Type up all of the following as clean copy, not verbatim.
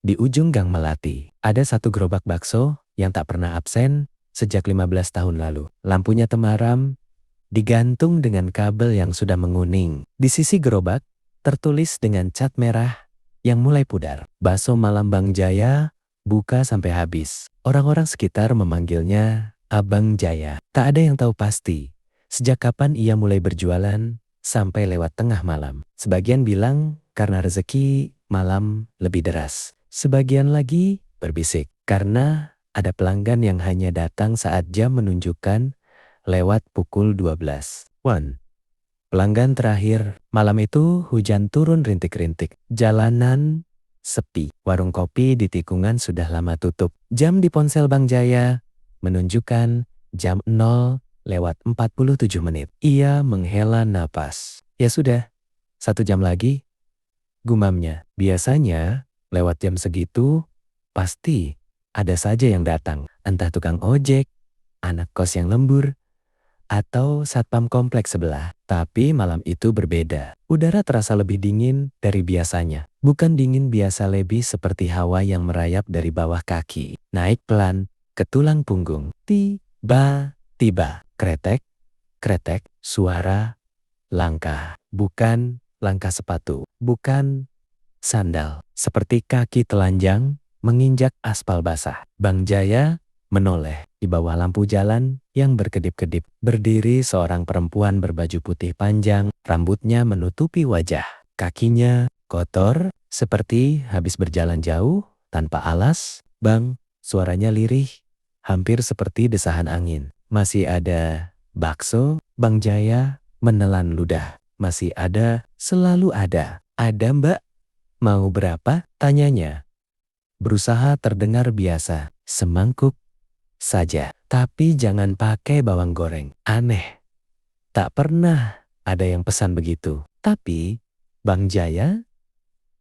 Di ujung Gang Melati, ada satu gerobak bakso yang tak pernah absen sejak 15 tahun lalu. Lampunya temaram, digantung dengan kabel yang sudah menguning. Di sisi gerobak, tertulis dengan cat merah yang mulai pudar. Bakso Malam Bang Jaya buka sampai habis. Orang-orang sekitar memanggilnya Abang Jaya. Tak ada yang tahu pasti sejak kapan ia mulai berjualan sampai lewat tengah malam. Sebagian bilang karena rezeki malam lebih deras. Sebagian lagi berbisik karena ada pelanggan yang hanya datang saat jam menunjukkan lewat pukul 12. Pelanggan terakhir. Malam itu hujan turun rintik-rintik. Jalanan sepi. Warung kopi di tikungan sudah lama tutup. Jam di ponsel Bang Jaya menunjukkan jam 0:47. Ia menghela napas. Ya sudah, 1 jam lagi, gumamnya. Biasanya lewat jam segitu pasti ada saja yang datang. Entah tukang ojek, anak kos yang lembur, atau satpam kompleks sebelah. Tapi malam itu berbeda. Udara terasa lebih dingin dari biasanya. Bukan dingin biasa, lebih seperti hawa yang merayap dari bawah kaki. Naik pelan ke tulang punggung. Tiba-tiba, kretek, kretek, suara langkah. Bukan langkah sepatu. Bukan sandal. Seperti kaki telanjang menginjak aspal basah. Bang Jaya menoleh. Di bawah lampu jalan yang berkedip-kedip, berdiri seorang perempuan berbaju putih panjang, rambutnya menutupi wajah. Kakinya kotor, seperti habis berjalan jauh, tanpa alas. Bang, suaranya lirih, hampir seperti desahan angin. Masih ada bakso? Bang Jaya menelan ludah. Masih ada, selalu ada. Ada, Mbak? Mau berapa? Tanyanya. Berusaha terdengar biasa. Semangkuk saja, tapi jangan pakai bawang goreng. Aneh, tak pernah ada yang pesan begitu. Tapi Bang Jaya,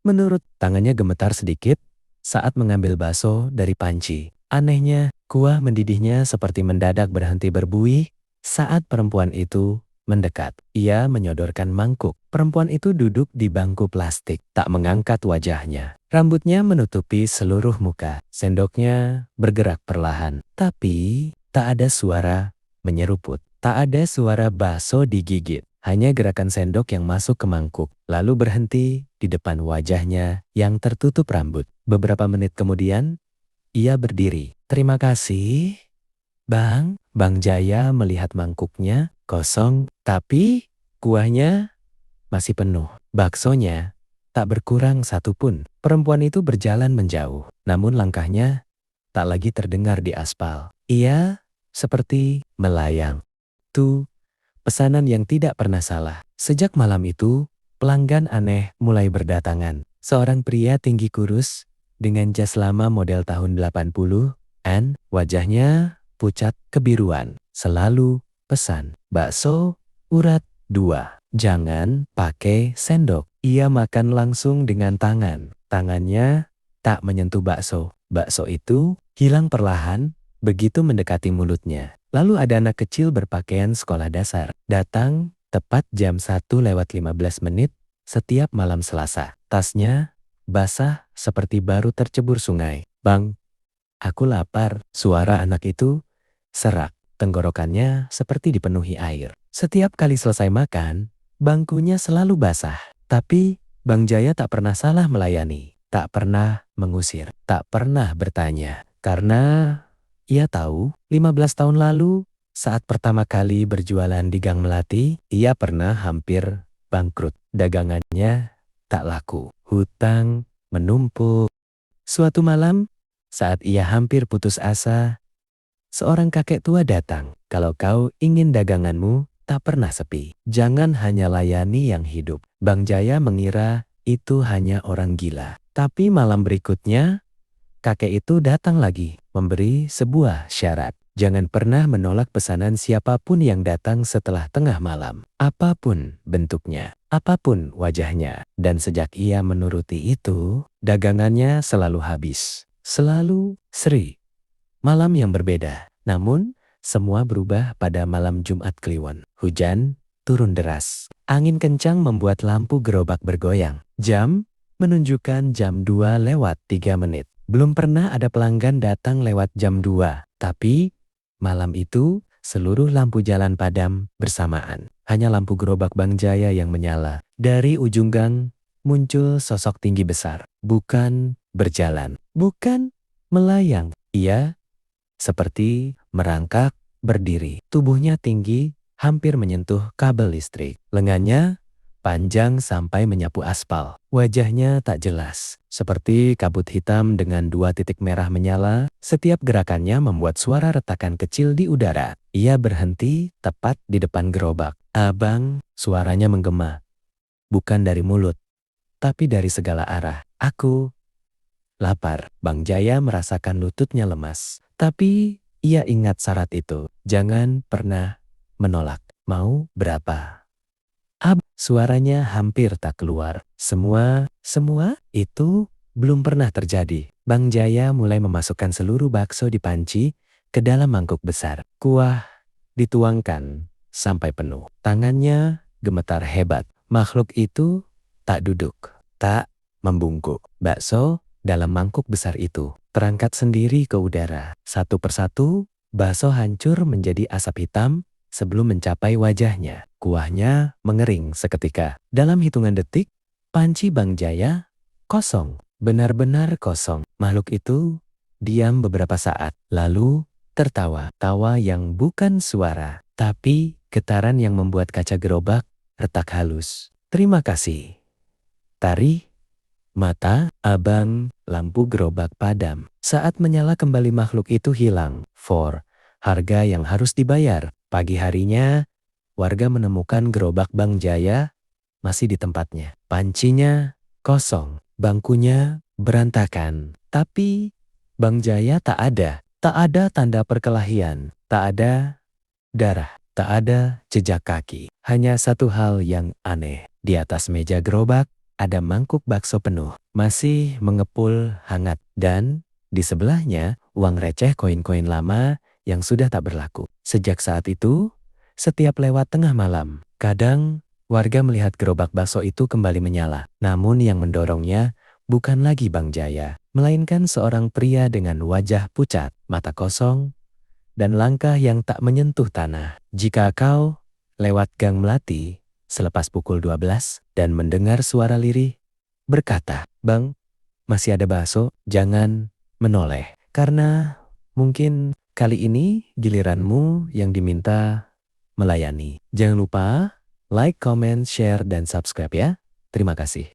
menurut tangannya gemetar sedikit saat mengambil bakso dari panci. Anehnya, kuah mendidihnya seperti mendadak berhenti berbuih saat perempuan itu mendekat. Ia menyodorkan mangkuk. Perempuan itu duduk di bangku plastik, tak mengangkat wajahnya. Rambutnya menutupi seluruh muka. Sendoknya bergerak perlahan. Tapi tak ada suara menyeruput. Tak ada suara bakso digigit. Hanya gerakan sendok yang masuk ke mangkuk, lalu berhenti di depan wajahnya yang tertutup rambut. Beberapa menit kemudian, ia berdiri. Terima kasih, Bang. Bang Jaya melihat mangkuknya kosong, tapi kuahnya masih penuh. Baksonya tak berkurang satupun. Perempuan itu berjalan menjauh, namun langkahnya tak lagi terdengar di aspal. Ia seperti melayang. Tuh, pesanan yang tidak pernah salah. Sejak malam itu, pelanggan aneh mulai berdatangan. Seorang pria tinggi kurus dengan jas lama model tahun 80-an, wajahnya pucat kebiruan. Selalu pesan, bakso urat 2. Jangan pakai sendok. Ia makan langsung dengan tangan. Tangannya tak menyentuh bakso. Bakso itu hilang perlahan begitu mendekati mulutnya. Lalu ada anak kecil berpakaian sekolah dasar. Datang tepat jam 1:15 setiap malam Selasa. Tasnya basah seperti baru tercebur sungai. Bang, aku lapar. Suara anak itu serak. Tenggorokannya seperti dipenuhi air. Setiap kali selesai makan, bangkunya selalu basah. Tapi Bang Jaya tak pernah salah melayani. Tak pernah mengusir. Tak pernah bertanya. Karena ia tahu 15 tahun lalu saat pertama kali berjualan di Gang Melati, ia pernah hampir bangkrut. Dagangannya tak laku. Hutang menumpuk. Suatu malam, saat ia hampir putus asa, seorang kakek tua datang. Kalau kau ingin daganganmu tak pernah sepi, jangan hanya layani yang hidup. Bang Jaya mengira itu hanya orang gila. Tapi malam berikutnya, kakek itu datang lagi, memberi sebuah syarat. Jangan pernah menolak pesanan siapapun yang datang setelah tengah malam. Apapun bentuknya, apapun wajahnya. Dan sejak ia menuruti itu, dagangannya selalu habis. Selalu seri. Malam yang berbeda. Namun, semua berubah pada malam Jumat Kliwon. Hujan turun deras. Angin kencang membuat lampu gerobak bergoyang. Jam menunjukkan jam 2:03. Belum pernah ada pelanggan datang lewat jam 2, tapi malam itu seluruh lampu jalan padam bersamaan. Hanya lampu gerobak Bang Jaya yang menyala. Dari ujung gang muncul sosok tinggi besar. Bukan berjalan, bukan melayang. Ia seperti merangkak berdiri. Tubuhnya tinggi, hampir menyentuh kabel listrik. Lengannya panjang sampai menyapu aspal. Wajahnya tak jelas, seperti kabut hitam dengan 2 titik merah menyala. Setiap gerakannya membuat suara retakan kecil di udara. Ia berhenti tepat di depan gerobak. "Abang," suaranya menggema. Bukan dari mulut, tapi dari segala arah. "Aku lapar." Bang Jaya merasakan lututnya lemas. Tapi ia ingat syarat itu. Jangan pernah menolak. "Mau berapa?" Suaranya hampir tak keluar. Semua itu belum pernah terjadi. Bang Jaya mulai memasukkan seluruh bakso di panci ke dalam mangkuk besar. Kuah dituangkan sampai penuh. Tangannya gemetar hebat. Makhluk itu tak duduk, tak membungkuk. Bakso dalam mangkuk besar itu terangkat sendiri ke udara. Satu persatu, bakso hancur menjadi asap hitam sebelum mencapai wajahnya. Kuahnya mengering seketika. Dalam hitungan detik, panci Bang Jaya kosong. Benar-benar kosong. Makhluk itu diam beberapa saat, lalu tertawa. Tawa yang bukan suara, tapi getaran yang membuat kaca gerobak retak halus. "Terima kasih." Tari mata abang, lampu gerobak padam. Saat menyala kembali makhluk itu hilang. Harga yang harus dibayar. Pagi harinya, warga menemukan gerobak Bang Jaya masih di tempatnya. Pancinya kosong, bangkunya berantakan. Tapi Bang Jaya tak ada. Tak ada tanda perkelahian, tak ada darah, tak ada jejak kaki. Hanya satu hal yang aneh. Di atas meja gerobak ada mangkuk bakso penuh, masih mengepul hangat. Dan di sebelahnya uang receh koin-koin lama yang sudah tak berlaku. Sejak saat itu, setiap lewat tengah malam, kadang warga melihat gerobak bakso itu kembali menyala. Namun yang mendorongnya bukan lagi Bang Jaya, melainkan seorang pria dengan wajah pucat, mata kosong, dan langkah yang tak menyentuh tanah. Jika kau lewat Gang Melati selepas pukul 12 dan mendengar suara lirih berkata, "Bang, masih ada bakso," jangan menoleh. Karena mungkin kali ini giliranmu yang diminta melayani. Jangan lupa like, comment, share, dan subscribe ya. Terima kasih.